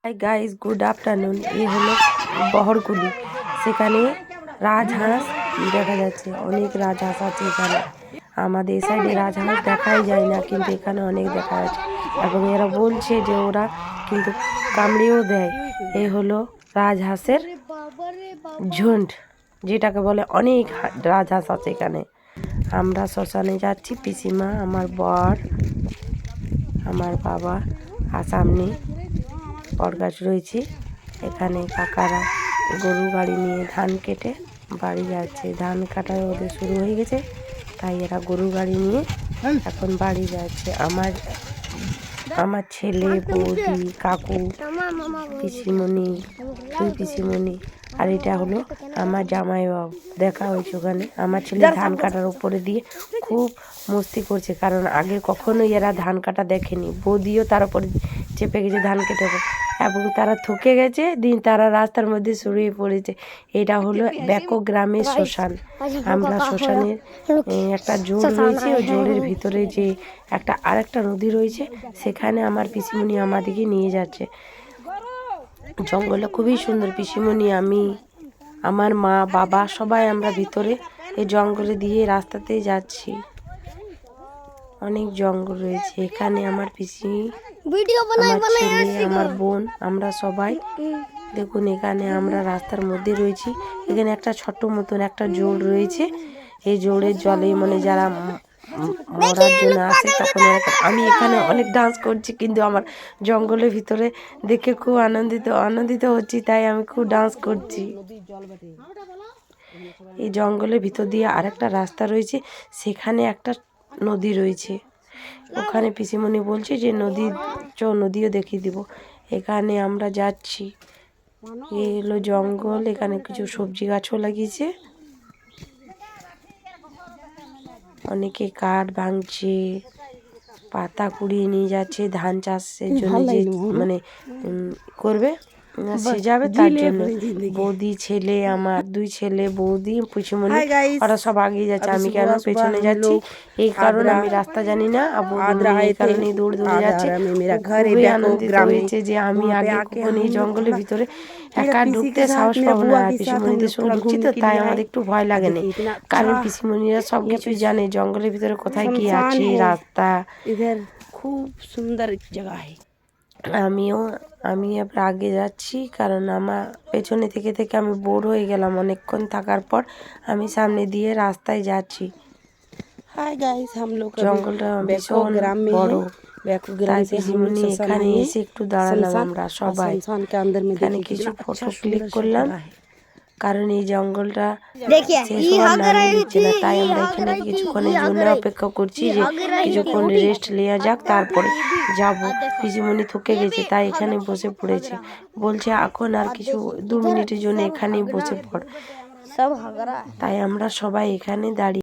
Hi guys, good afternoon. এই হলো বহরগুলি। সেখানে রাজহাঁস দেখা যাচ্ছে, অনেক রাজহাঁস আছে এখানে। আমাদের সাইডে রাজহাঁস দেখাই যায় না, কিন্তু এখানে অনেক দেখা যাচ্ছে। এবং এরা বলছে যে ওরা কিন্তু কামড়েও দেয়। এই হলো রাজহাঁসের ঝুন্ড, যেটাকে বলে। অনেক রাজহাঁস আছে এখানে। আমরা শ্মশানে যাচ্ছি, পিসিমা, আমার বর, আমার বাবা, আর সামনে বটগাছ রয়েছে। এখানে কাকারা গরু গাড়ি নিয়ে ধান কেটে বাড়ি যাচ্ছে। ধান কাটা ওদের শুরু হয়ে গেছে, তাই এরা গরু গাড়ি নিয়ে এখন বাড়ি যাচ্ছে। আমার ছেলে, বৌদি, কাকু, পিসিমণি, দুই পিসিমণি, আর এটা হলো আমার জামাইবাবু। দেখা হয়েছে ওখানে। আমার ছেলে ধান কাটার উপরে দিয়ে খুব মস্তি করছে, কারণ আগে কখনোই এরা ধান কাটা দেখেনি। বৌদিও তার উপরে চেপে গেছে ধান কেটে, এবং তারা থকে গেছে। তারা রাস্তার মধ্যে শুয়ে পড়েছে। এটা হলো ব্যাকো গ্রামের শ্মশান। আমরা শ্মশানের একটা জোর রয়েছে, ওই জোরের ভিতরে যে আরেকটা নদী রয়েছে, সেখানে আমার পিসিমণি আমাদেরকে নিয়ে যাচ্ছে। জঙ্গলটা খুবই সুন্দর। পিসিমণি, আমি, আমার মা, বাবা সবাই আমরা ভিতরে এই জঙ্গলে দিয়ে রাস্তাতেই যাচ্ছি। অনেক জঙ্গল রয়েছে এখানে। আমার পিসি, আমার ছেলে, আমার বোন, আমরা সবাই দেখুন এখানে আমরা রাস্তার মধ্যে রয়েছি। এখানে একটা ছোট্ট মতন একটা জোর রয়েছে। এই জোরের জলে মানে যারা মরার জন্য আসে, তখন আমি এখানে অনেক ডান্স করছি, কিন্তু আমার জঙ্গলের ভিতরে দেখে খুব আনন্দিত হচ্ছি, তাই আমি খুব ডান্স করছি। এই জঙ্গলের ভিতর দিয়ে আরেকটা রাস্তা রয়েছে, সেখানে একটা নদী রয়েছে। ওখানে পিসিমণি বলছে যে নদীও দেখিয়ে দিব। এখানে আমরা যাচ্ছি। এই হলো জঙ্গল। এখানে কিছু সবজি গাছও লাগিয়েছে। অনেকে কাঠ ভাঙছে, পাতা কুড়িয়ে নিয়ে যাচ্ছে ধান চাষের জন্য, যে মানে করবে, সে যাবে তার জন্য। বৌদি, ছেলে, আমার দুই ছেলে, বৌদি, পিসিমণি, ওরা সব আগে যাচ্ছে। আমি কেন পেছনে যাচ্ছি, এই কারণে আমি রাস্তা জানি না। এই কারণে দৌড়ে যাচ্ছে। খুবই আনন্দিত হয়েছে যে আমি আগে কখনো এই জঙ্গলের ভিতরে একা ঢুকতে সাহস পাবো না। পিসিমণিদের সঙ্গে ঢুকছি তো, তাই আমাদের একটু ভয় লাগে না, কারণ পিসিমণিরা সব কিছুই জানে জঙ্গলের ভিতরে কোথায় কি আছে, রাস্তা। খুব সুন্দর জায়গা। আমি এবার আগে যাচ্ছি, কারণ আমার পেছনে থেকে থেকে আমি বোর হয়ে গেলাম অনেকক্ষণ থাকার পর। আমি সামনে দিয়ে রাস্তায় যাচ্ছি। हाय गाइस, हम लोग জঙ্গলটা ভীষণ বড়, তাই পিসিমণি এখানে এসে একটু দাঁড়ালাম। আমরা সবাই এখানে কিছু ফটো ক্লিক করলাম, কারণ এই জঙ্গলটা শেষ হওয়ার নামই নিচ্ছে না। তাই আমরা এখানে কিছুক্ষণের জন্য অপেক্ষা করছি যে কিছুক্ষণ রেস্ট নেওয়া যাক, তারপরে যাব। পিসিমণি থকে গেছে, তাই এখানে বসে পড়েছে। বলছে এখন আর কিছু 2 মিনিটের জন্য এখানেই বসে পড়। তাই আমরা সবাই এখানে দাঁড়িয়ে